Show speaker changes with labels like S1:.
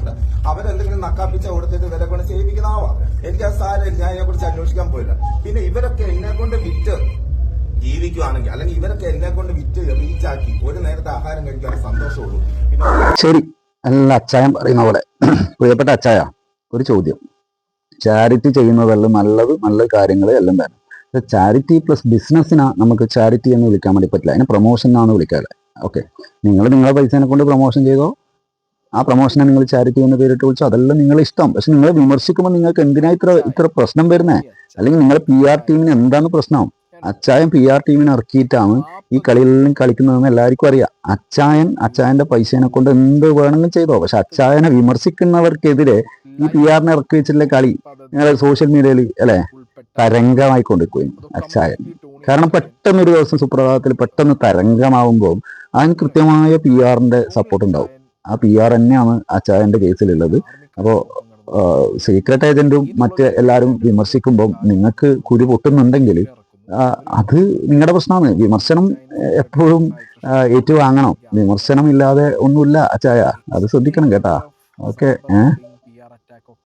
S1: ഉണ്ട്. അവരെന്തെങ്കിലും നക്കാപ്പിച്ച കൊടുത്തിട്ട് ഇവരെ കൊണ്ട് ചെയ്യിപ്പിക്കുന്നതാവാം. എനിക്ക് ആ സാരം ഞാൻ ഇതിനെ കുറിച്ച് അന്വേഷിക്കാൻ പോയില്ല. പിന്നെ ഇവരൊക്കെ എന്നെ കൊണ്ട് വിറ്റ് ജീവിക്കുവാണെങ്കിൽ, അല്ലെങ്കിൽ ഇവരൊക്കെ എന്നെ കൊണ്ട് വിറ്റ് റീച്ചാക്കി ഒരു നേരത്തെ ആഹാരം കഴിക്കാൻ സന്തോഷമുള്ളൂ.
S2: ശരി, അല്ല അച്ചായൻ പറയുന്ന പോലെ പ്രിയപ്പെട്ട അച്ചായ, ഒരു ചോദ്യം. ചാരിറ്റി ചെയ്യുന്നതെല്ലാം നല്ല കാര്യങ്ങൾ എല്ലാം തന്നെ. ചാരിറ്റി പ്ലസ് ബിസിനസ്സിനാ നമുക്ക് ചാരിറ്റി എന്ന് വിളിക്കാൻ വേണ്ടി പറ്റില്ല, അതിന് പ്രൊമോഷൻ എന്നാണ് വിളിക്കാറ്. ഓക്കെ, നിങ്ങൾ നിങ്ങളെ പൈസനെ കൊണ്ട് പ്രൊമോഷൻ ചെയ്തോ, ആ പ്രൊമോഷനെ നിങ്ങൾ ചാരിറ്റി എന്ന് പേരിട്ട് വിളിച്ചോ, അതെല്ലാം നിങ്ങളെ ഇഷ്ടം. പക്ഷെ നിങ്ങൾ വിമർശിക്കുമ്പോൾ നിങ്ങൾക്ക് എന്തിനാ ഇത്ര പ്രശ്നം വരുന്നേ? അല്ലെങ്കിൽ നിങ്ങളുടെ PR ടീമിന് എന്താണ് പ്രശ്നം? അച്ചായൻ PR ടീമിനെ ഇറക്കിയിട്ടാണ് ഈ കളികളിലും കളിക്കുന്നതെന്ന് എല്ലാവർക്കും അറിയാം. അച്ചായന്റെ പൈസേനെ കൊണ്ട് എന്ത് വേണമെങ്കിലും ചെയ്തോ, പക്ഷെ അച്ചായനെ വിമർശിക്കുന്നവർക്കെതിരെ ഈ PR ഇറക്കി വെച്ചിട്ടുള്ള കളി നിങ്ങളെ സോഷ്യൽ മീഡിയയിൽ അല്ലെ തരംഗമായിക്കൊണ്ടിരിക്കുകയും അച്ചായൻ. കാരണം പെട്ടെന്ന് ഒരു ദിവസം സുപ്രഭാതത്തിൽ പെട്ടെന്ന് തരംഗമാവുമ്പോൾ അതിന് കൃത്യമായ PR സപ്പോർട്ട് ഉണ്ടാവും. ആ PR തന്നെയാണ് അച്ചായന്റെ കേസിലുള്ളത്. അപ്പോൾ സീക്രട്ട് ഏജന്റും മറ്റ് എല്ലാവരും വിമർശിക്കുമ്പോൾ നിങ്ങൾക്ക് കുരു പൊട്ടുന്നുണ്ടെങ്കിൽ അത് നിങ്ങളുടെ പ്രശ്നമാണ്. വിമർശനം എപ്പോഴും ഏറ്റുവാങ്ങണം. വിമർശനം ഇല്ലാതെ ഒന്നുമില്ല അച്ചായ, അത് ശ്രദ്ധിക്കണം കേട്ടാ. ഓക്കെ.